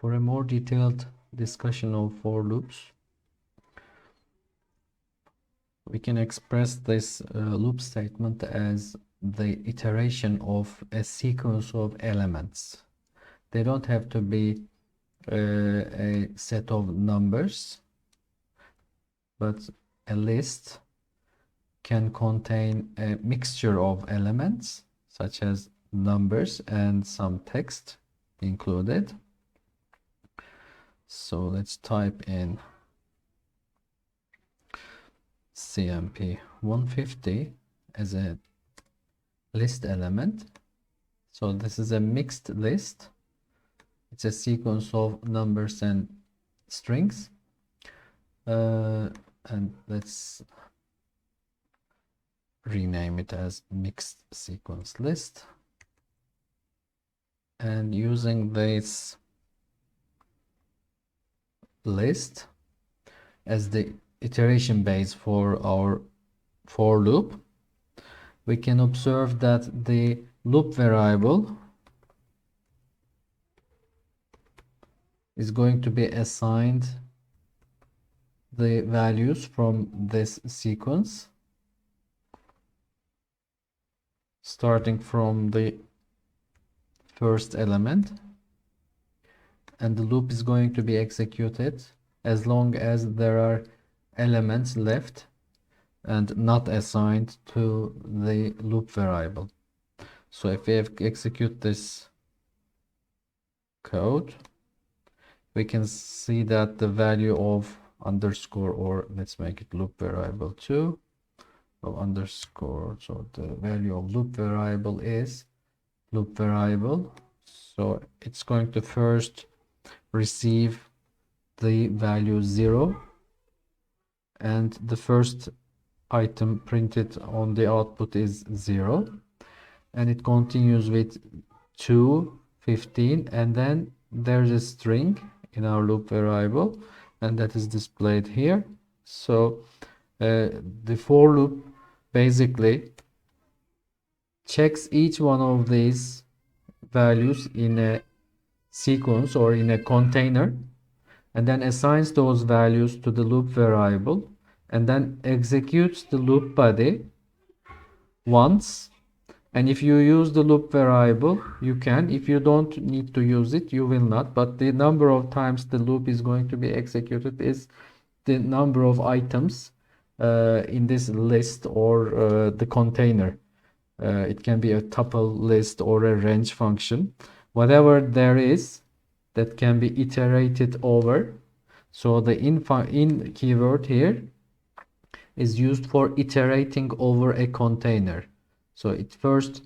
For a more detailed discussion of for loops, we can express this loop statement as the iteration of a sequence of elements. They don't have to be a set of numbers, but a list can contain a mixture of elements such as numbers and some text included. So let's type in CMP 150 as a list element. So this is a mixed list. It's a sequence of numbers and strings. And let's rename it as mixed sequence list. And using this list as the iteration base for our for loop, we can observe that the loop variable is going to be assigned the values from this sequence, starting from the first element, and the loop is going to be executed as long as there are elements left and not assigned to the loop variable. So if we execute this code, we can see that the value of underscore, or let's make it loop variable 2 of underscore, so the value of loop variable is loop variable. So it's going to first receive the value 0, and the first item printed on the output is 0, and it continues with 2, 15, and then there's a string in our loop variable, and that is displayed here. So the for loop basically checks each one of these values in a sequence or in a container, and then assigns those values to the loop variable, and then executes the loop body once. And if you use the loop variable, you can. If you don't need to use it, you will not. But the number of times the loop is going to be executed is the number of items in this list or the container. It can be a tuple list or a range function. Whatever there is that can be iterated over. So the in keyword here is used for iterating over a container. So it first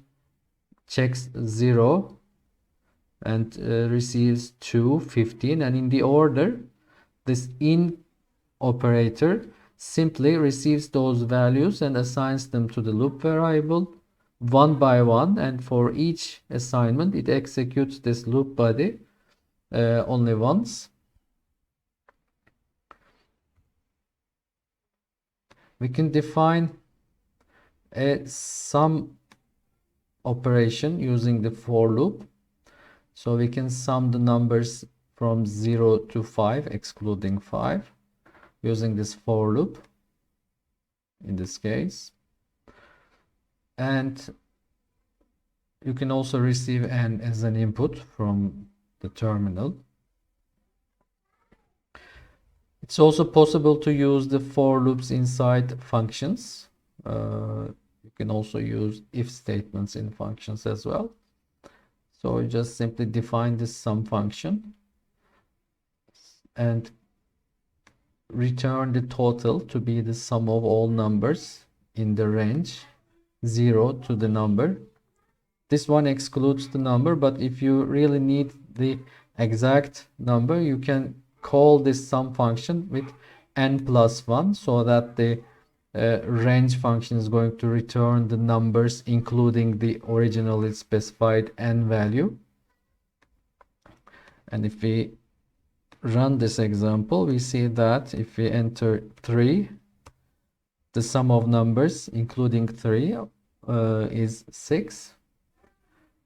checks 0 and receives 2, 15, and in the order, this in operator simply receives those values and assigns them to the loop variable one by one, and for each assignment it executes this loop body only once. We can define a sum operation using the for loop. So we can sum the numbers from 0 to 5, excluding 5, using this for loop in this case. And you can also receive n as an input from the terminal. It's also possible to use the for loops inside functions. You can also use if statements in functions as well. So you just simply define this sum function and return the total to be the sum of all numbers in the range 0 to the number. This one excludes the number, but if you really need the exact number, you can call this sum function with n+1, so that the range function is going to return the numbers including the originally specified n value. And if we run this example, we see that if we enter 3, the sum of numbers including 3 is 6.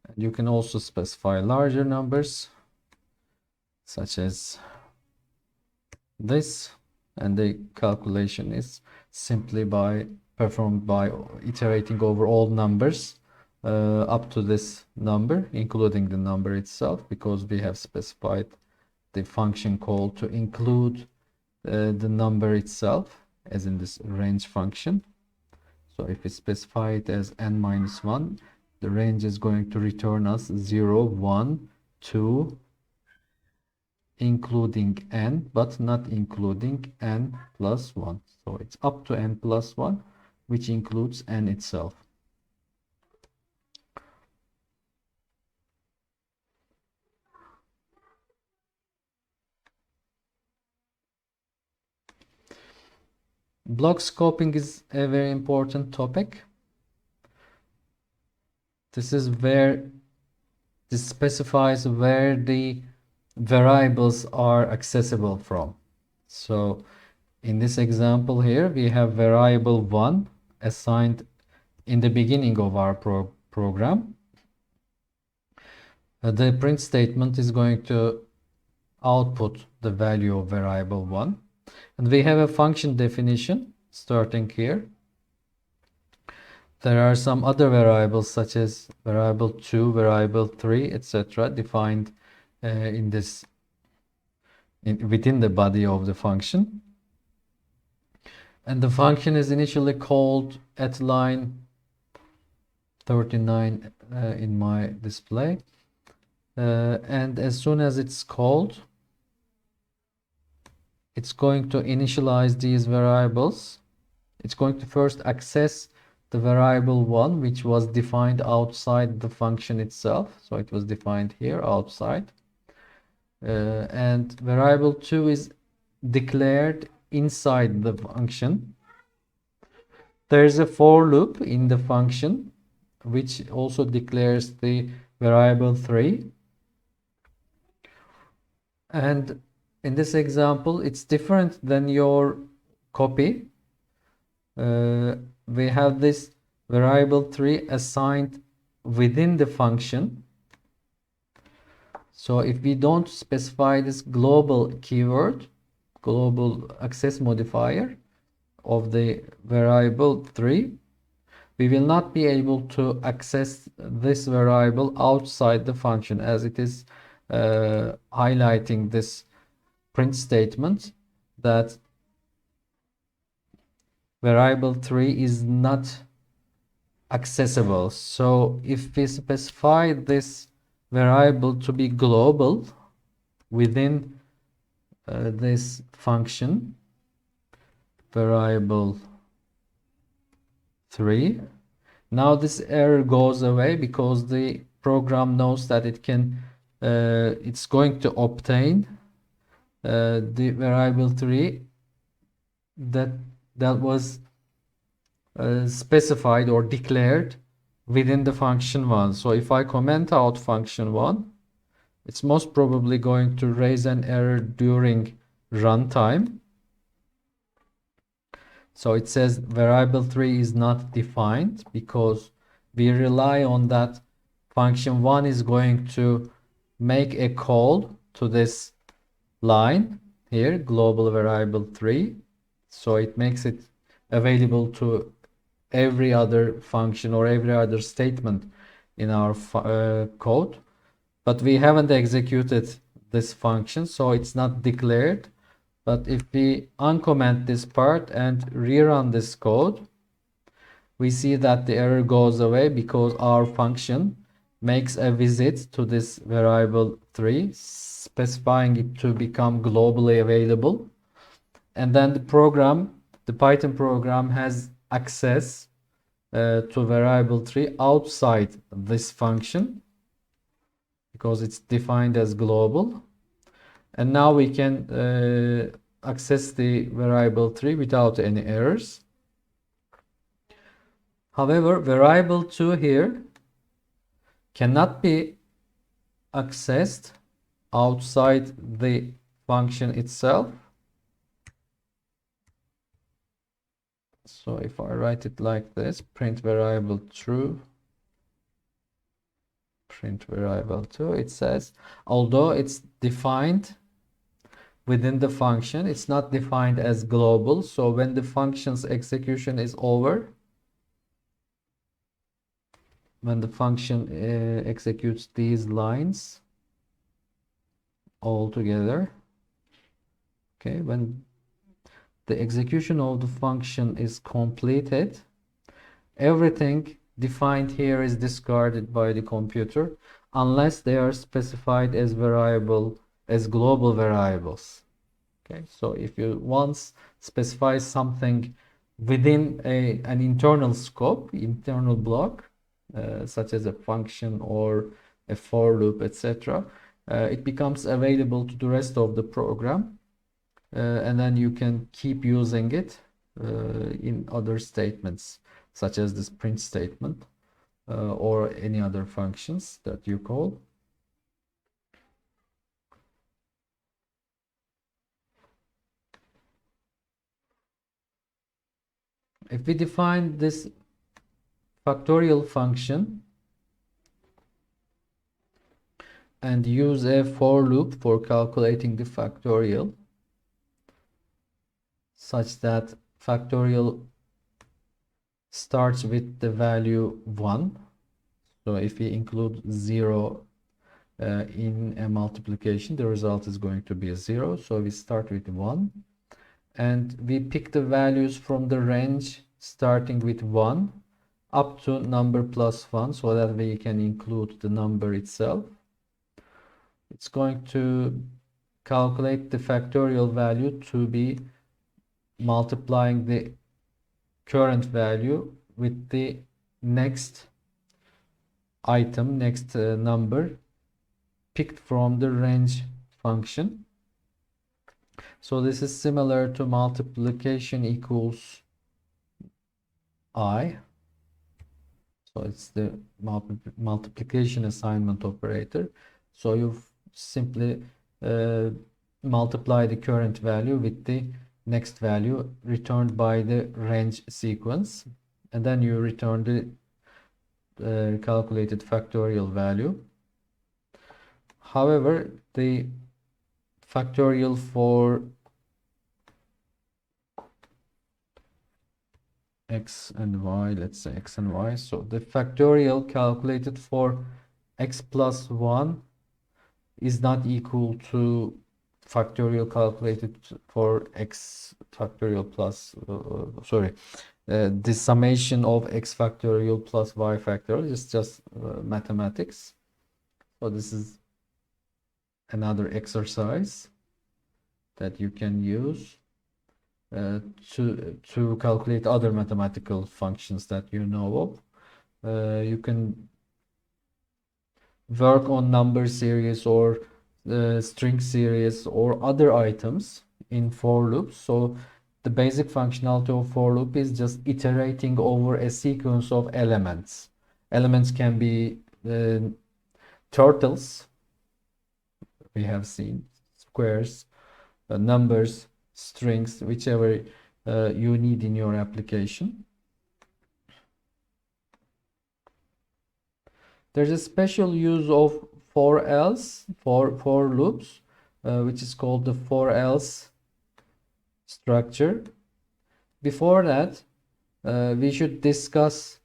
And you can also specify larger numbers. such as this, and the calculation is simply performed by iterating over all numbers up to this number, including the number itself, because we have specified the function call to include the number itself, as in this range function. So if we specify it as n minus 1, the range is going to return us 0, 1, 2, including n, but not including n plus 1. So it's up to n plus 1, which includes n itself. Block scoping is a very important topic. This is where this specifies where the variables are accessible from. So in this example here, we have variable 1 assigned in the beginning of our program. The print statement is going to output the value of variable 1. And we have a function definition starting here. There are some other variables such as variable 2, variable 3, etc. defined within the body of the function. And the function is initially called at line 39 in my display. And as soon as it's called, it's going to initialize these variables. It's going to first access the variable 1, which was defined outside the function itself. So it was defined here outside. And variable 2 is declared inside the function. There is a for loop in the function, which also declares the variable 3. And in this example, it's different than your copy. We have this variable 3 assigned within the function. So if we don't specify this global keyword, global access modifier of the variable 3, we will not be able to access this variable outside the function, as it is highlighting this print statement that variable 3 is not accessible. So if we specify this variable to be global within this function, variable 3, now this error goes away because the program knows that it's going to obtain the variable 3 that was specified or declared within the function 1. So if I comment out function 1, it's most probably going to raise an error during runtime. So it says variable 3 is not defined because we rely on that function 1 is going to make a call to this line here, global variable 3. So it makes it available to every other function or every other statement in our code. But we haven't executed this function, so it's not declared. But if we uncomment this part and rerun this code, we see that the error goes away because our function makes a visit to this variable 3, specifying it to become globally available. And then the Python program has access to variable 3 outside this function because it's defined as global. And now we can access the variable 3 without any errors. However, variable 2 here cannot be accessed outside the function itself. So if I write it like this, print variable true, print variable 2, it says, although it's defined within the function, it's not defined as global. So when the function's execution is over, when the function executes these lines all together, okay, when the execution of the function is completed, everything defined here is discarded by the computer unless they are specified as global variables. Okay, so if you once specify something within an internal scope, internal block, such as a function or a for loop, etc., it becomes available to the rest of the program, and then you can keep using it in other statements, such as this print statement or any other functions that you call. If we define this factorial function and use a for loop for calculating the factorial, such that factorial starts with the value 1. So if we include 0 in a multiplication, the result is going to be a 0. So we start with 1. And we pick the values from the range starting with 1 up to number plus 1, so that we can include the number itself. It's going to calculate the factorial value to be multiplying the current value with the next item, next number picked from the range function. So this is similar to multiplication equals I. So it's the multiplication assignment operator. So you simply multiply the current value with the next value returned by the range sequence, and then you return the calculated factorial value. However, the factorial for x and y, let's say x and y, so the factorial calculated for x plus 1 is not equal to factorial calculated for x factorial plus the summation of x factorial plus y factorial is just mathematics. So this is another exercise that you can use to calculate other mathematical functions that you know of. You can work on number series or string series or other items in for loops. So the basic functionality of for loop is just iterating over a sequence of elements. Elements can be turtles, we have seen, squares, numbers, strings, whichever you need in your application. There's a special use of for else for loops, which is called the for else structure. Before that, we should discuss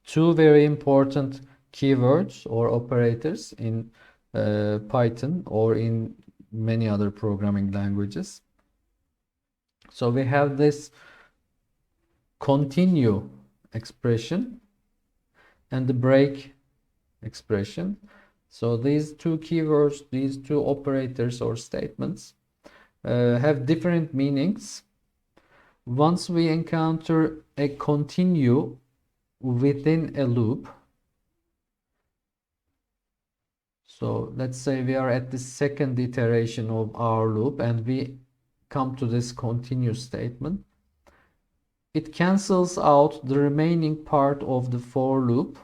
two very important keywords or operators in Python or in many other programming languages. So we have this continue expression and the break expression. So these two keywords, these two operators or statements have different meanings. Once we encounter a continue within a loop, so let's say we are at the second iteration of our loop and we come to this continue statement, it cancels out the remaining part of the for loop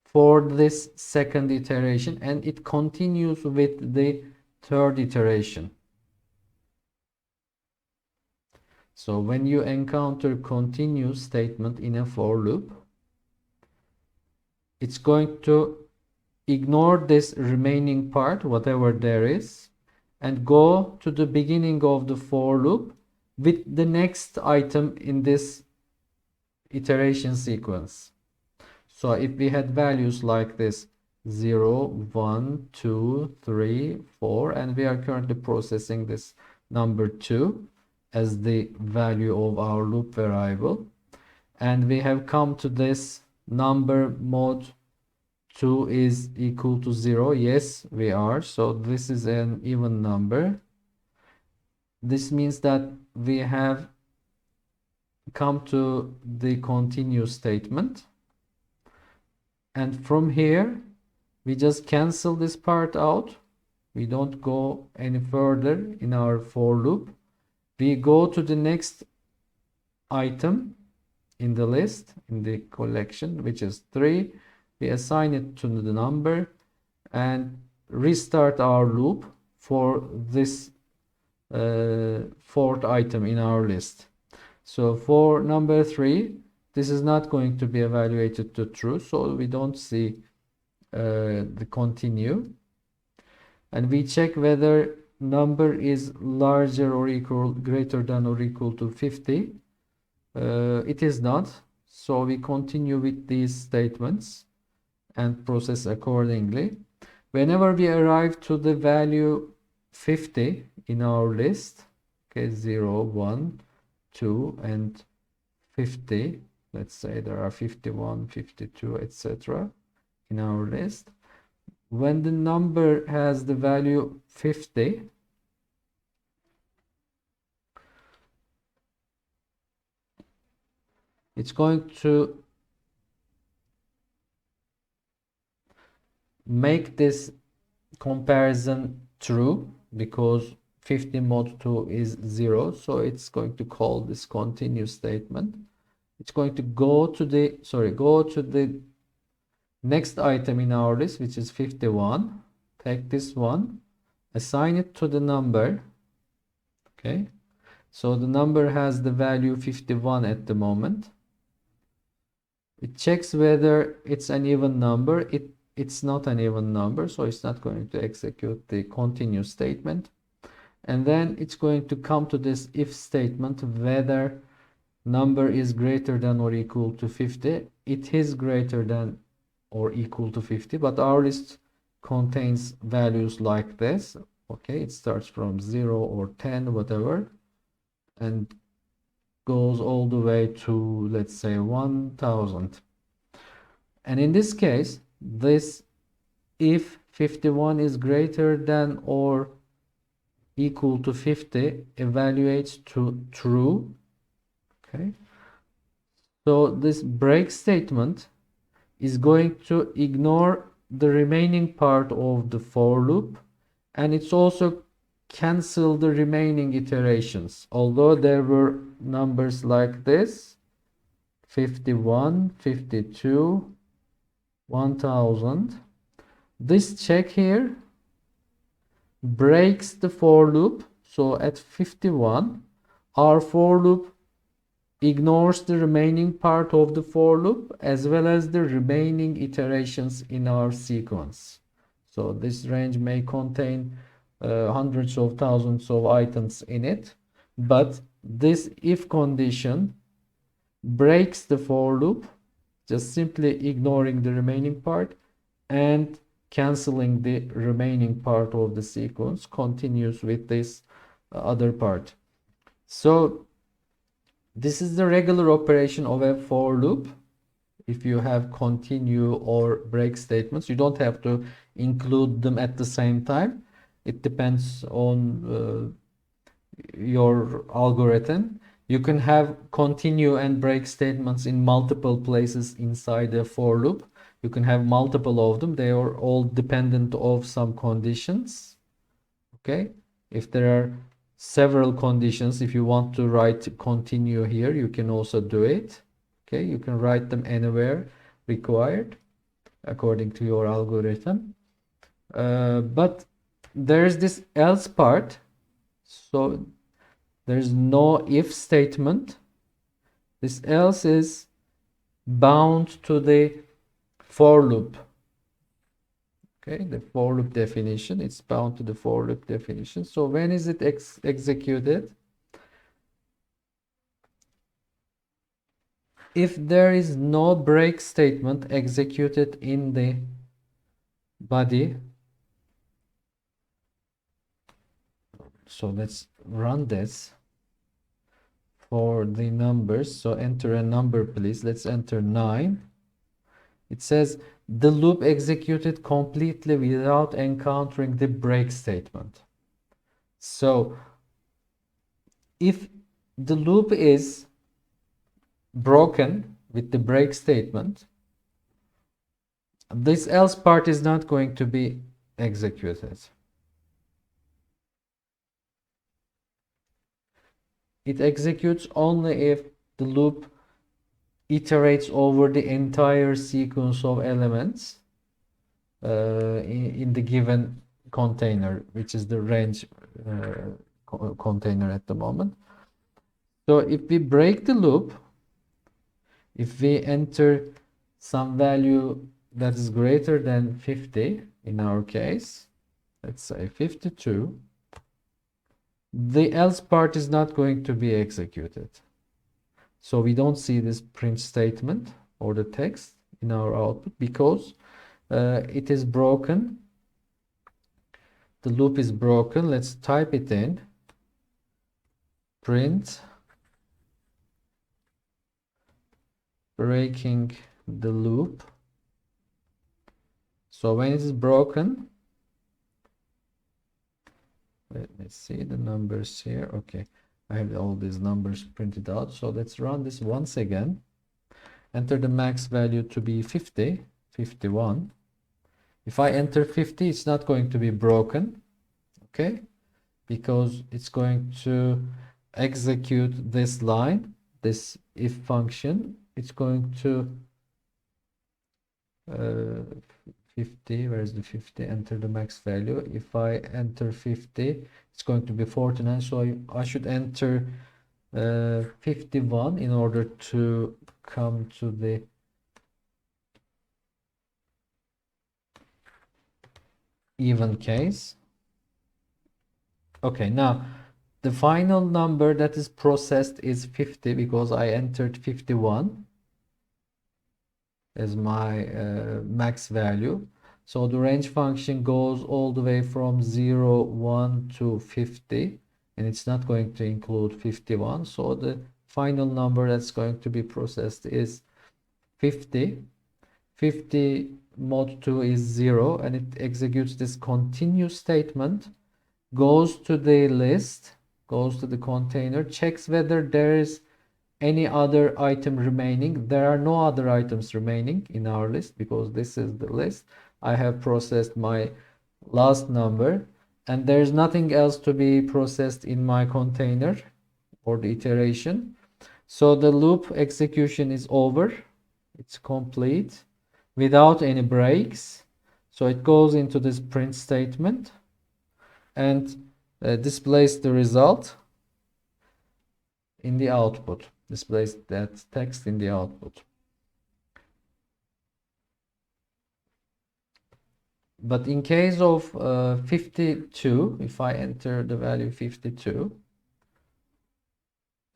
for this second iteration and it continues with the third iteration. So when you encounter continue statement in a for loop, it's going to ignore this remaining part, whatever there is, and go to the beginning of the for loop with the next item in this iteration sequence. So if we had values like this 0, 1, 2, 3, 4, and we are currently processing this number 2 as the value of our loop variable, and we have come to this number mod 2 is equal to 0. Yes, we are. So this is an even number. This means that we have come to the continue statement. And from here, we just cancel this part out. We don't go any further in our for loop. We go to the next item in the list, in the collection, which is 3. We assign it to the number and restart our loop for this fourth item in our list. So for number 3, this is not going to be evaluated to true, so we don't see the continue. And we check whether number is larger or equal, greater than or equal to 50. It is not, so we continue with these statements and process accordingly. Whenever we arrive to the value 50 in our list, okay, 0, 1, 2, and 50, let's say there are 51, 52, etc. in our list. When the number has the value 50, it's going to make this comparison true because 50 mod 2 is 0, so it's going to call this continue statement. It's going to go to the next item in our list, which is 51. Take this one, assign it to the number. Okay, so the number has the value 51 at the moment. It checks whether it's an even number. It's not an even number, so it's not going to execute the continue statement. And then it's going to come to this if statement, whether number is greater than or equal to 50. It is greater than or equal to 50, but our list contains values like this. Okay, it starts from 0 or 10, whatever, and goes all the way to, let's say, 1000. And in this case, this if 51 is greater than or equal to 50 evaluates to true. Okay, so this break statement is going to ignore the remaining part of the for loop, and it's also cancel the remaining iterations. Although there were numbers like this, 51, 52, 1000, this check here breaks the for loop. So at 51, our for loop ignores the remaining part of the for loop as well as the remaining iterations in our sequence. So this range may contain hundreds of thousands of items in it, but this if condition breaks the for loop, just simply ignoring the remaining part and canceling the remaining part of the sequence, continues with this other part. So this is the regular operation of a for loop. If you have continue or break statements, you don't have to include them at the same time. It depends on your algorithm. You can have continue and break statements in multiple places inside a for loop. You can have multiple of them. They are all dependent of some conditions. Okay, if there are several conditions, if you want to write continue here, you can also do it. Okay, you can write them anywhere required according to your algorithm. But there's this else part. So there's no if statement. This else is bound to the for loop. Okay, the for loop definition, it's bound to the for loop definition. So when is it executed? If there is no break statement executed in the body. So let's run this for the numbers. So enter a number, please. Let's enter 9. It says the loop executed completely without encountering the break statement. So if the loop is broken with the break statement, this else part is not going to be executed. It executes only if the loop iterates over the entire sequence of elements in the given container, which is the range container at the moment. So if we break the loop, if we enter some value that is greater than 50, in our case, let's say 52, the else part is not going to be executed. So we don't see this print statement or the text in our output because it is broken. The loop is broken. Let's type it in. Print breaking the loop. So when it is broken, let me see the numbers here. Okay, I have all these numbers printed out. So let's run this once again. Enter the max value to be 50, 51. If I enter 50, it's not going to be broken, okay? Because it's going to execute this line, this if function. It's going to 50, where's the 50? Enter the max value. If I enter 50, it's going to be 49. So I should enter 51 in order to come to the even case. Okay, now the final number that is processed is 50 because I entered 51 as my max value. So the range function goes all the way from 0, 1 to 50, and it's not going to include 51. So the final number that's going to be processed is 50. 50 mod 2 is 0, and it executes this continue statement, goes to the list, goes to the container, checks whether there is any other item remaining. There are no other items remaining in our list because this is the list. I have processed my last number and there's nothing else to be processed in my container or the iteration. So the loop execution is over. It's complete without any breaks. So it goes into this print statement and displays the result in the output, displays that text in the output. But in case of 52, if I enter the value 52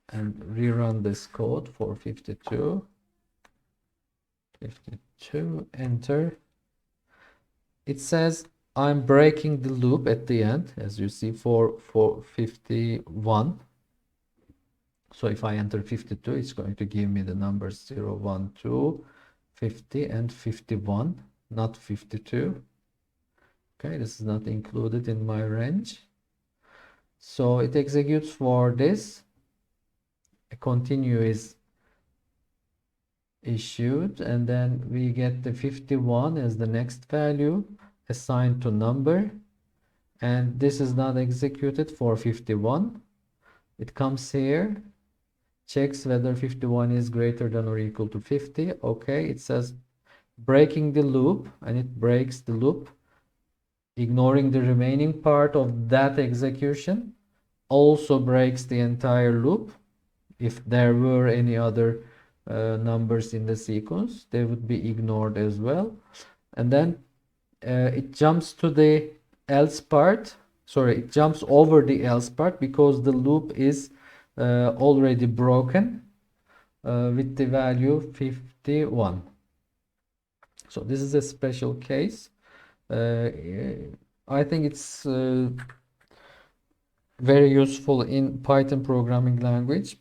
and rerun this code for 52, enter, it says I'm breaking the loop at the end, as you see, for 51. So if I enter 52, it's going to give me the numbers 0, 1, 2, 50, and 51, not 52. Okay, this is not included in my range. So it executes for this. A continue is issued, and then we get the 51 as the next value assigned to number, and this is not executed for 51. It comes here, checks whether 51 is greater than or equal to 50. Okay, it says breaking the loop, and it breaks the loop, ignoring the remaining part of that execution. Also breaks the entire loop if there were any other numbers in the sequence, they would be ignored as well. And then it jumps to the else part. Sorry, it jumps over the else part because the loop is already broken with the value 51. So this is a special case. I think it's very useful in Python programming language.